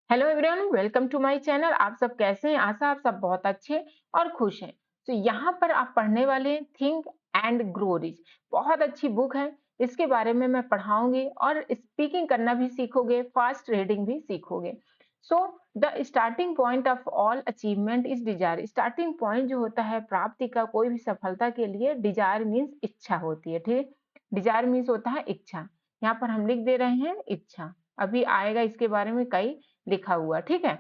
Hello everyone, welcome to my channel. आप सब कैसे हैं? आशा आप सब बहुत अच्छे और खुश हैं। तो यहाँ पर आप पढ़ने वाले हैं थिंक एंड ग्रो रिच। बहुत अच्छी बुक है। इसके बारे में मैं पढ़ाऊंगी और स्पीकिंग करना भी सीखोगे, फास्ट रीडिंग भी सीखोगे। So the starting point of all achievement is desire. Starting point जो होता है प्राप्ति का कोई भी सफलता के लिए, डिजायर मीन्स इच्छा होती है। ठीक, डिजायर मीन्स होता है इच्छा। यहाँ पर हम लिख दे रहे हैं इच्छा। अभी आएगा इसके बारे में कई लिखा हुआ, ठीक है।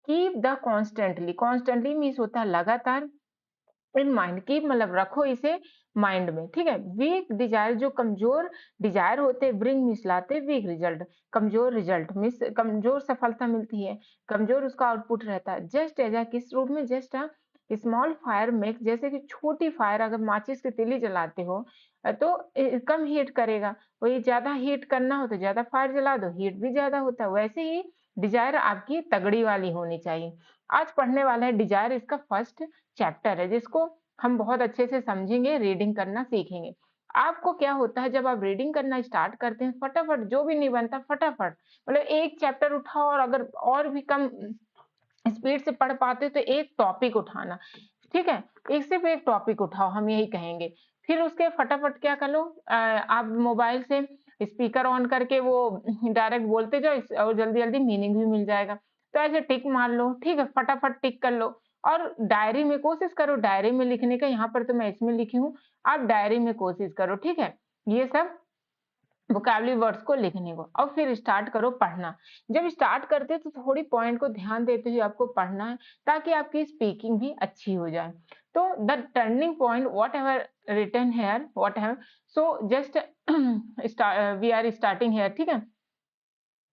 Keep the constantly, constantly means होता है लगातार। इन माइंड, कीप मतलब रखो इसे माइंड में, ठीक है। वीक डिजायर, जो कमजोर डिजायर होते, ब्रिंग मीन्स लाते, वीक रिजल्ट कमजोर रिजल्ट मीन्स कमजोर सफलता मिलती है, कमजोर उसका आउटपुट रहता है। जस्ट एज किस रूप में, just a small fire make, जैसे कि छोटी फायर, अगर माचिस की तीली जलाते हो तो कम हीट करेगा। वही ज्यादा हीट करना हो तो ज्यादा फायर जला दो, हीट भी ज्यादा होता है। वैसे ही डिजायर आपकी तगड़ी वाली होनी चाहिए। आज पढ़ने वाला है डिजायर, इसका फर्स्ट चैप्टर है, जिसको हम बहुत अच्छे से समझेंगे, रीडिंग करना सीखेंगे। आपको क्या होता है, जब आप रीडिंग करना स्टार्ट करते हैं, फटाफट जो भी नहीं बनता फटाफट, मतलब एक चैप्टर उठाओ, और अगर और भी कम स्पीड से पढ़ पाते हो तो एक टॉपिक उठाना, ठीक है। एक सिर्फ एक टॉपिक उठाओ, हम यही कहेंगे। फिर उसके फटाफट क्या कर लो, आप मोबाइल से स्पीकर ऑन करके वो डायरेक्ट बोलते जाओ, और जल्दी जल्दी मीनिंग भी मिल जाएगा। तो ऐसे टिक मार लो, ठीक है, फटाफट टिक कर लो। और डायरी में कोशिश करो, डायरी में लिखने का, यहाँ पर तो मैं इसमें लिखी हूँ, आप डायरी में कोशिश करो, ठीक है। ये सब वोकैबुलरी वर्ड्स को लिखने को, और फिर स्टार्ट करो पढ़ना। जब स्टार्ट करते हैं तो थोड़ी पॉइंट को ध्यान देते हुए आपको पढ़ना है, ताकि आपकी स्पीकिंग भी अच्छी हो जाए। तो the turning point whatever written here, what have, so just we are starting here, ठीक है।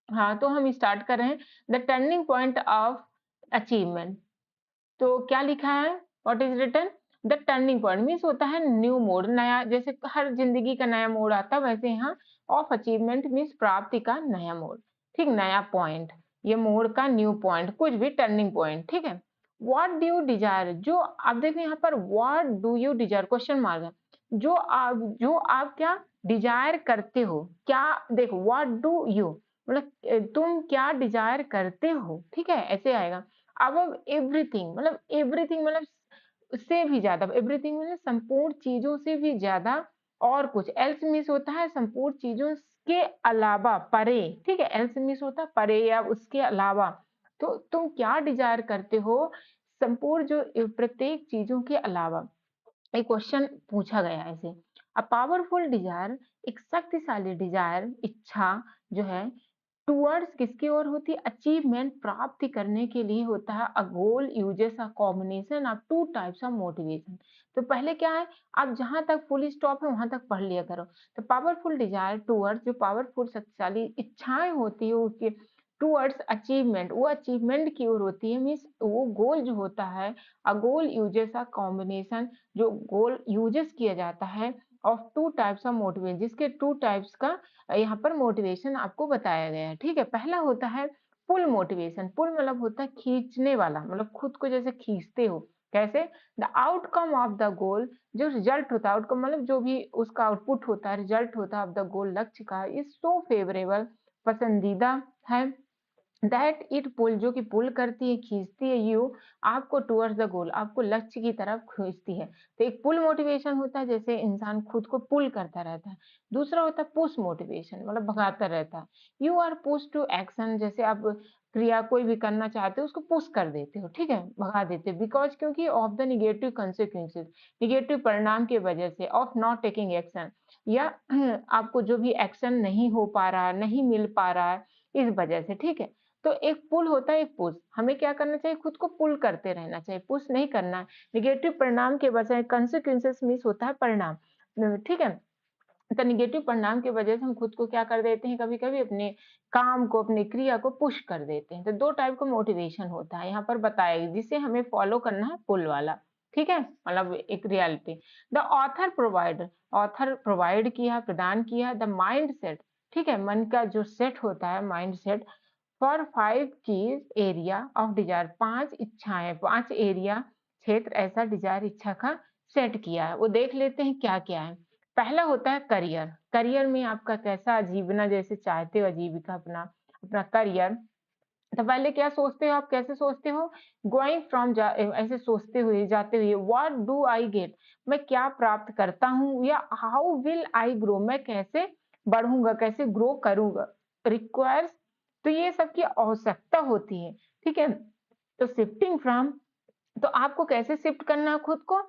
हाँ, तो हम स्टार्ट कर रहे हैं। The turning point of achievement, तो क्या लिखा है, what is written, the turning point means होता है न्यू मोड़, नया, जैसे हर जिंदगी का नया मोड़ आता है, वैसे यहाँ ऑफ अचीवमेंट मीन्स प्राप्ति का नया मोड़, ठीक, नया पॉइंट, ये मोड़ का न्यू पॉइंट, कुछ भी टर्निंग पॉइंट, ठीक है। व्हाट डू यू डिजायर, जो आप देखें यहाँ पर what do you desire question mark है। जो आप क्या डिजायर करते हो, क्या, देखो व्हाट डू यू मतलब तुम क्या डिजायर करते हो, ठीक है, ऐसे आएगा। अब एवरीथिंग मतलब उससे भी ज्यादा, एवरीथिंग मतलब संपूर्ण चीजों से भी ज्यादा, और कुछ एल्स मिस होता है संपूर्ण चीजों के अलावा, परे, ठीक है। एल्स मिस होता है परे या उसके अलावा। तो तुम क्या डिजायर करते हो, संपूर्ण जो प्रत्येक चीजों के अलावा। एक क्वेश्चन पूछा गया है ऐसे। अ पावरफुल डिजायर, एक शक्तिशाली डिजायर, इच्छा जो है, टुवर्ड्स किसकी ओर होती है, अचीवमेंट, प्राप्ति करने के लिए होता है। A goal uses a combination of two types of motivation. तो पहले क्या है, आप जहां तक फुल स्टॉप है वहां तक पढ़ लिया करो। तो पावरफुल डिजायर टुवर्ड्स, जो पावरफुल शक्तिशाली इच्छाएं होती है उसके टुवर्ड्स अचीवमेंट, वो अचीवमेंट की ओर होती है, मीन्स वो गोल जो होता है। A goal uses a combination, जो गोल यूजेस किया जाता है of two types of motivation, जिसके टू टाइप्स का यहाँ पर मोटिवेशन आपको बताया गया है, ठीक है। पहला होता है पुल मोटिवेशन, पुल मतलब होता है खींचने वाला, मतलब खुद को जैसे खींचते हो, कैसे, the outcome of the goal, जो रिजल्ट होता है, आउटकम मतलब जो भी उसका आउटपुट होता है, रिजल्ट होता है ऑफ द गोल, लक्ष्य का, इज सो फेवरेबल, पसंदीदा है, दैट इट पुल, जो कि पुल करती है, खींचती है, यू आपको टुवर्ड्स द गोल, आपको लक्ष्य की तरफ खींचती है। तो एक पुल मोटिवेशन होता है, जैसे इंसान खुद को पुल करता रहता है। दूसरा होता है पुश मोटिवेशन, मतलब भगाता रहता है। You are push to action, जैसे आप क्रिया कोई भी करना चाहते हो उसको पुश कर देते हो, ठीक है, भगा देते हो, बिकॉज क्योंकि of the negative consequences, negative परिणाम की वजह से, ऑफ नॉट टेकिंग एक्शन, या आपको जो भी एक्शन नहीं हो पा रहा है, नहीं मिल पा रहा है, इस वजह से, ठीक है। तो एक पुल होता है, एक पुश, हमें क्या करना चाहिए, खुद को पुल करते रहना चाहिए, पुश नहीं करना है। नेगेटिव परिणाम के बजाय, कंसिक्वेंसेस मीन्स होता है परिणाम, ठीक है। तो नेगेटिव परिणाम की वजह से हम खुद को क्या कर देते हैं, कभी कभी अपने काम को, अपनी क्रिया को पुश कर देते हैं। तो दो टाइप का मोटिवेशन होता है यहाँ पर बताया गया, जिसे हमें फॉलो करना है पुल वाला, ठीक है, मतलब एक reality. The author provide, author provide किया, प्रदान किया, द माइंड सेट, ठीक है, मन का जो सेट होता है, mind set, for 5 keys area of desire, 5 इच्छाएं, 5 एरिया, क्षेत्र ऐसा डिजायर इच्छा का सेट किया है। वो देख लेते हैं क्या क्या है। पहला होता है करियर, करियर में आपका कैसा जीवना जैसे चाहते हो, आजीविका अपना, अपना करियर, तो पहले क्या सोचते हो आप, कैसे सोचते हो? गोइंग फ्रॉम ऐसे सोचते हुए, जाते हुए, व्हाट डू आई गेट, मैं क्या प्राप्त करता हूँ, या हाउ विल आई ग्रो, मैं कैसे बढ़ूँगा, कैसे ग्रो करूँगा। रिक्वायर्स, तो ये सब की आवश्यकता होती है, ठीक है? तो शिफ्टिंग फ्रॉम, तो आपको कैसे शिफ्ट करना है खुद को?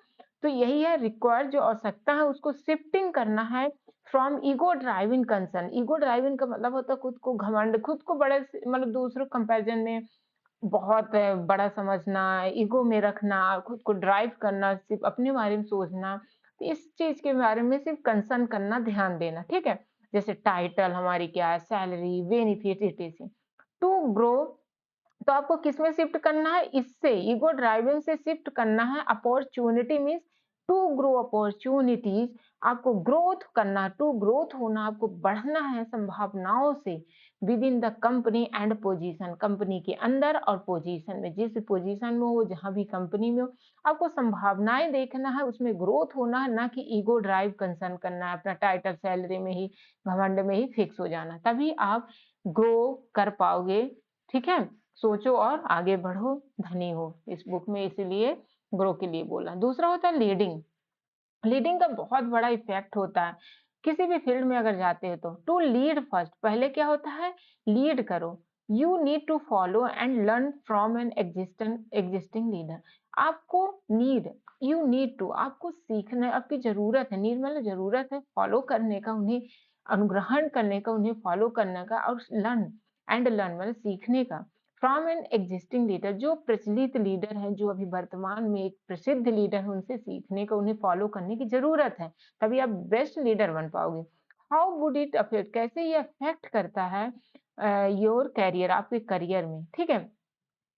तो यही है, रिक्वायर जो आवश्यकता है उसको शिफ्टिंग करना है from ego driving concern. Ego driving का मतलब होता है खुद को घमंड, खुद को बड़े मतलब दूसरों कंपैरिजन में बहुत बड़ा समझना, ईगो में रखना, खुद को ड्राइव करना, सिर्फ अपने बारे में सोचना। तो इस चीज के बारे में सिर्फ कंसर्न करना, ध्यान देना, ठीक है? जैसे टाइटल हमारी क्या है, salary, benefit, etc. To grow, तो आपको किसमें शिफ्ट करना है? इससे, ईगो ड्राइविंग से शिफ्ट करना है। Opportunity means to grow opportunities, आपको ग्रोथ करना, टू ग्रोथ होना, आपको बढ़ना है संभावनाओं से। Within the company and position, company के अंदर और पोजीशन में, जिस पोजीशन में हो, जहां भी कंपनी में हो, आपको संभावनाएं देखना है, उसमें ग्रोथ होना है, ना कि ईगो ड्राइव कंसर्न करना है, अपना टाइटल सैलरी में ही, घमंड में ही फिक्स हो जाना, तभी आप ग्रो कर पाओगे, ठीक है? सोचो और आगे बढ़ो, धनी हो। इस बुक में इसीलिए ग्रो के लिए बोला। दूसरा होता है लीडिंग। लीडिंग का बहुत बड़ा इफेक्ट होता है किसी भी फील्ड में अगर जाते हो तो। टू लीड फर्स्ट, पहले क्या होता है? लीड करो। You need to follow and learn from an existing leader. आपको नीड, यू नीड टू, आपको सीखना, आपकी जरूरत है, नीड मतलब जरूरत है, फॉलो करने का, उन्हें अनुग्रहण करने का, उन्हें फॉलो करने का, और लर्न, एंड लर्न मतलब सीखने का, फ्रॉम एन एग्जिस्टिंग लीडर, जो प्रचलित लीडर हैं, जो अभी वर्तमान में एक प्रसिद्ध लीडर है, उनसे सीखने का, उन्हें फॉलो करने की जरूरत है, तभी आप बेस्ट लीडर बन पाओगे। हाउ वुड इट अफेक्ट, कैसे ये अफेक्ट करता है योर कैरियर, आपके करियर में, ठीक है?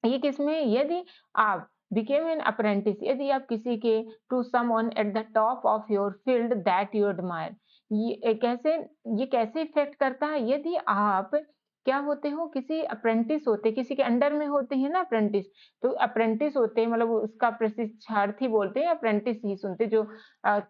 ये किसमें? यदि आप बिकेम एन अप्रेंटिस, यदि आप किसी के, to someone at the top of your field that you admire, कैसे, ये कैसे इफेक्ट करता है? यदि आप क्या होते हो, किसी अप्रेंटिस होते, किसी के अंडर में होते हैं ना अप्रेंटिस, तो अप्रेंटिस होते हैं, मतलब उसका प्रशिक्षार्थी बोलते हैं, अप्रेंटिस ही सुनते, जो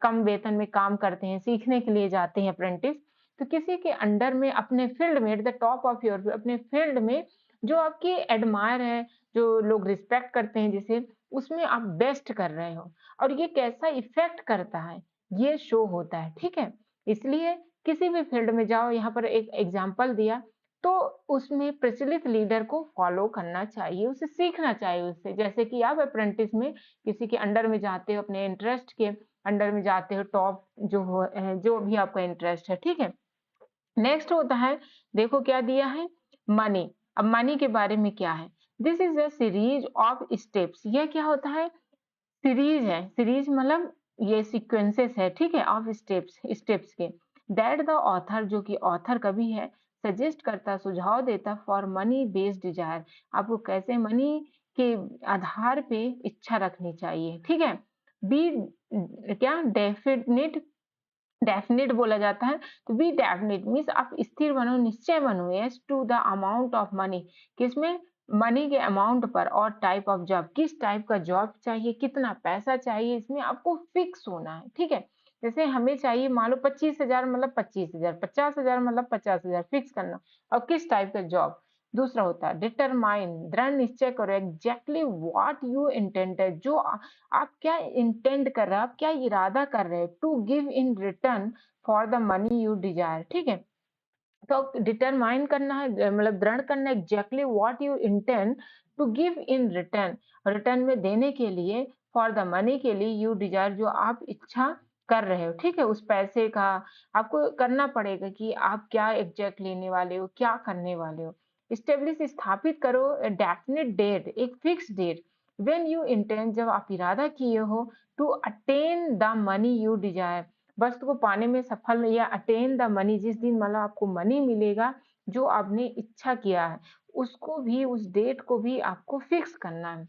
कम वेतन में काम करते हैं, सीखने के लिए जाते हैं अप्रेंटिस। तो किसी के अंडर में, अपने फील्ड में, eight the top of your, अपने फील्ड में, जो आपकी एडमायर है, जो लोग रिस्पेक्ट करते हैं जिसे, उसमें आप बेस्ट कर रहे हो, और ये कैसा इफेक्ट करता है, ये शो होता है, ठीक है? इसलिए किसी भी फील्ड में जाओ, यहाँ पर एक एग्जांपल दिया, तो उसमें प्रचलित लीडर को फॉलो करना चाहिए, उसे सीखना चाहिए उससे। जैसे कि आप अप्रेंटिस में किसी के अंडर में जाते हो, अपने इंटरेस्ट के अंडर में जाते हो, टॉप जो हो, जो भी आपका इंटरेस्ट है, ठीक है? नेक्स्ट होता है, देखो क्या दिया है, मनी। अब मनी के बारे में क्या है? This is a series of steps, यह क्या होता है? सीरीज है, सीरीज मतलब ये सीक्वेंसेस है, ठीक है, ऑफ स्टेप्स, स्टेप्स के, दैट द ऑथर, जो कि ऑथर कभी है, सजेस्ट करता, सुझाव देता, फॉर मनी बेस्ड डिजायर, आपको कैसे मनी के आधार पे इच्छा रखनी चाहिए, ठीक है? बी, क्या, डेफिनेट, डेफिनिट बोला जाता है, तो बी डेफिनिट मीन्स आप स्थिर बनो, निश्चय बनो, yes to the amount of money, किसमें? मनी के अमाउंट पर, और टाइप ऑफ जॉब, किस टाइप का जॉब चाहिए, कितना पैसा चाहिए, इसमें आपको फिक्स होना है, ठीक है? जैसे हमें चाहिए मान लो 25,000 मतलब 25,000, 50,000 मतलब 50,000, फिक्स करना, और किस टाइप का जॉब। दूसरा होता है डिटरमाइन, दृढ़ निश्चय करो, एग्जैक्टली व्हाट यू इंटेंडेड, जो आप क्या इंटेंड कर रहे हो, आप क्या इरादा कर रहे हो, to give in return for the money you desire, ठीक है? तो डिटरमाइन करना है, मतलब दृढ़ करना, exactly what you intend to give in return, return में देने के लिए, फॉर द मनी के लिए, यू डिजायर, जो आप इच्छा कर रहे हो, ठीक है? उस पैसे का आपको करना पड़ेगा कि आप क्या एग्जैक्ट लेने वाले हो, क्या करने वाले हो। स्टेब्लिश, स्थापित करो, डेफिनेट डेट, एक fix date, when you intend, जब आप इरादा किए हो, to attain the money you desire, वस्तु को पाने में सफल, या अटेन द मनी, जिस दिन मतलब आपको मनी मिलेगा, जो आपने इच्छा किया है, उसको भी, उस डेट को भी आपको फिक्स करना है।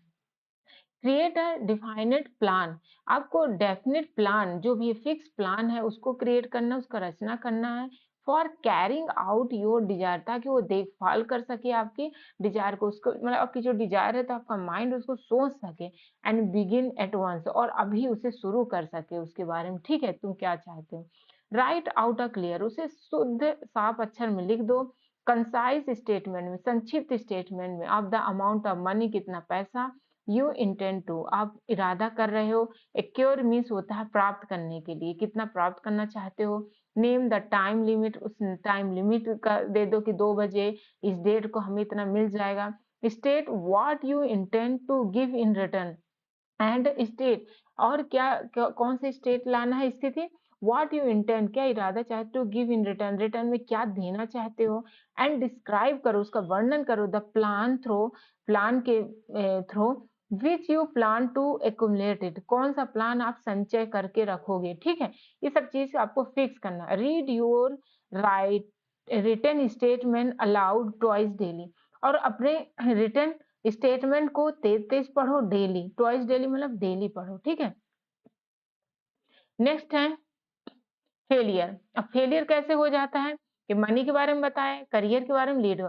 क्रिएट अ डिफाइनेड प्लान, आपको डेफिनेट प्लान, जो भी फिक्स प्लान है, उसको क्रिएट करना, उसका रचना करना है, for carrying out your desire, ताकि वो देखभाल कर सके आपकी डिजायर को, उसको मतलब आपकी जो डिजायर है, तो आपका माइंड उसको सोच सके, एंड बिगिन एट वंस, और अभी उसे शुरू कर सके उसके बारे में, ठीक है? तुम क्या चाहते हो। राइट आउट अ क्लियर, उसे शुद्ध साफ अक्षर में लिख दो, कंसाइज स्टेटमेंट में, संक्षिप्त स्टेटमेंट में, of the amount of money, कितना पैसा, यू इंटेंड टू, आप इरादा कर रहे हो, एक्योर मीन्स होता है प्राप्त करने के लिए, कितना प्राप्त करना चाहते हो, नेम द टाइम लिमिट, उस टाइम लिमिट का दे दो कि 2 बजे इस डेट को हमें इतना मिल जाएगा, state what you intend to give in return, and state, और कौन से स्टेट लाना है स्थिति, व्हाट यू इंटेंड, क्या इरादा चाहते हो, गिव इन रिटर्न, रिटर्न में क्या देना चाहते हो, एंड डिस्क्राइब करो, उसका वर्णन करो, द प्लान थ्रो, प्लान के through, which you plan to accumulate it, कौन सा प्लान आप संचय करके रखोगे, ठीक है, ये सब चीज आपको फिक्स करना, read your right return statement allowed twice daily, और अपने रिटर्न स्टेटमेंट को तेज तेज पढ़ो डेली, ट्वाइस डेली मतलब डेली पढ़ो, ठीक है। नेक्स्ट है फेलियर। अब फेलियर कैसे हो जाता है कि मनी के बारे में बताया, करियर के बारे में, lead,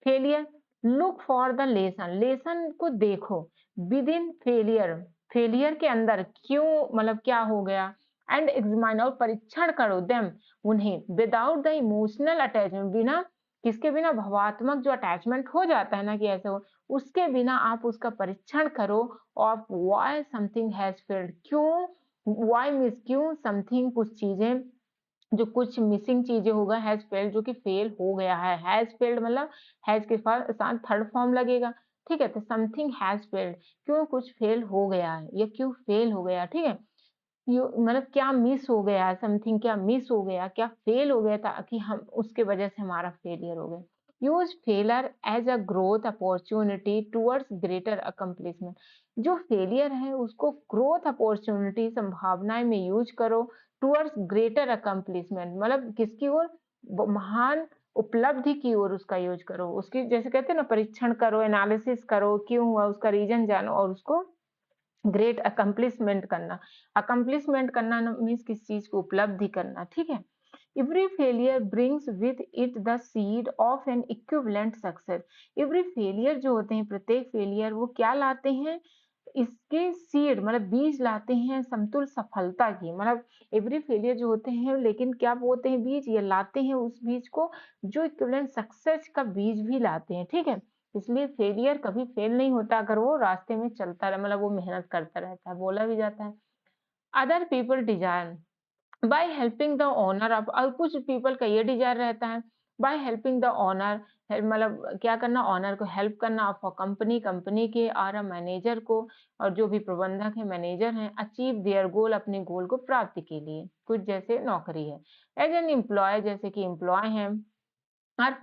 failure, look for the lesson, lesson को देखो, विद इन फेलियर, फेलियर के अंदर क्यों, मतलब क्या हो गया, एंड एग्जामिन, और परीक्षण करो देम, उन्हें, विदाउट द इमोशनल अटैचमेंट, बिना किसके, बिना भावात्मक जो अटैचमेंट हो जाता है ना कि ऐसे हो, उसके बिना आप उसका परीक्षण करो, और व्हाई समथिंग हैज फेल्ड, क्यों, व्हाई मीन्स क्यों, समथिंग कुछ चीजें, जो कुछ मिसिंग चीजें होगा, हैज फेल्ड जो कि फेल हो गया है, हैज फेल्ड मतलब हैज के साथ थर्ड फॉर्म लगेगा, ठीक है, तो समथिंग हैज फेल्ड, क्यों कुछ फेल हो गया है या क्यों फेल हो गया, ठीक है, यू मतलब क्या मिस हो गया, समथिंग क्या मिस हो गया, क्या फेल हो गया था कि हम उसके वजह से हमारा फेलियर हो गया, use failure as a growth opportunity towards greater accomplishment, जो फेलियर है उसको ग्रोथ अपॉर्चुनिटी, संभावनाएं में यूज करो, टुवर्ड्स ग्रेटर अकम्प्लिशमेंट मतलब किसकी ओर, महान उपलब्धि की ओर उसका यूज करो, उसकी जैसे कहते हैं ना, परीक्षण करो, एनालिसिस करो, क्यों हुआ, उसका रीजन जानो, और उसको ग्रेट अकम्प्लिशमेंट करना मीन्स किस चीज को उपलब्धि करना, ठीक है। Every failure brings with it the seed of N equivalent success, every failure जो होते हैं, प्रत्येक फेलियर वो क्या लाते हैं, इसके सीड मतलब बीज लाते हैं समतुल सफलता की, मतलब एवरी फेलियर जो होते हैं लेकिन क्या बोलते हैं, बीज, ये लाते हैं उस बीज को जो इक्विवेलेंट सक्सेस का बीज भी लाते हैं, ठीक है, इसलिए फेलियर कभी फेल नहीं होता अगर वो रास्ते में चलता रहे, मतलब वो मेहनत करता रहता है, बोला भी जाता है। Other people desire by helping the owner of, और कुछ पीपल का ये डिजायर रहता है, बाय हेल्पिंग द ओनर, मतलब क्या करना, ओनर को हेल्प करना, ऑफ कंपनी, कंपनी के, और मैनेजर को, और जो भी प्रबंधक है, मैनेजर हैं, अचीव देयर गोल, अपने गोल को प्राप्ति के लिए, कुछ जैसे नौकरी है, एज एन एम्प्लॉय जैसे कि एम्प्लॉय है, और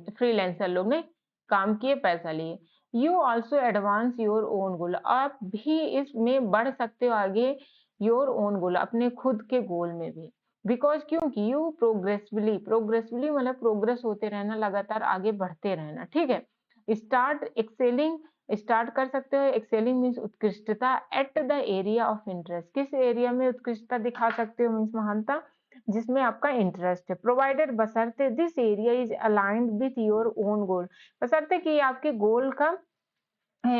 फ्रीलांसर लोग ने काम किए, पैसा लिए, you also advance your own goal, आप भी इसमें बढ़ सकते हो आगे, योर ओन गोल, अपने खुद के गोल में भी, बिकॉज क्योंकि यू प्रोग्रेसिवली, प्रोग्रेसिवली मतलब प्रोग्रेस होते रहना, लगातार आगे बढ़ते रहना, ठीक है, स्टार्ट एक्सेलिंग, स्टार्ट कर सकते हो, एक्सेलिंग मीन्स उत्कृष्टता, at the area of interest, किस एरिया में उत्कृष्टता दिखा सकते हो मीन्स महानता, जिसमें आपका इंटरेस्ट है, प्रोवाइडेड बशर्ते this area is aligned with your own goal, बशर्ते कि आपके गोल का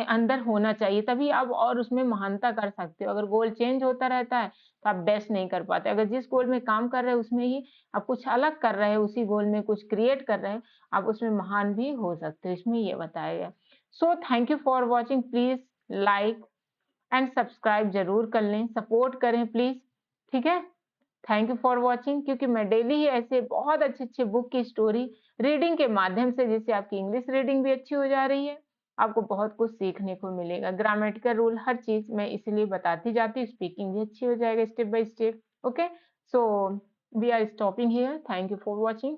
अंदर होना चाहिए, तभी आप और उसमें महानता कर सकते हो, अगर गोल चेंज होता रहता है तो आप बेस्ट नहीं कर पाते, अगर जिस गोल में काम कर रहे हैं उसमें ही आप कुछ अलग कर रहे हैं, उसी गोल में कुछ क्रिएट कर रहे हैं, आप उसमें महान भी हो सकते हो, इसमें ये बताया गया। So thank you for watching, please like and subscribe जरूर कर लें, सपोर्ट करें प्लीज, ठीक है। थैंक यू फॉर वॉचिंग, क्योंकि मैं डेली ही ऐसे बहुत अच्छे अच्छे बुक की स्टोरी रीडिंग के माध्यम से, जिससे आपकी इंग्लिश रीडिंग भी अच्छी हो जा रही है, आपको बहुत कुछ सीखने को मिलेगा, ग्रामेटिकल रूल हर चीज मैं इसलिए बताती जाती हूँ, स्पीकिंग भी अच्छी हो जाएगा step by step, okay. So we are stopping here, thank you for watching.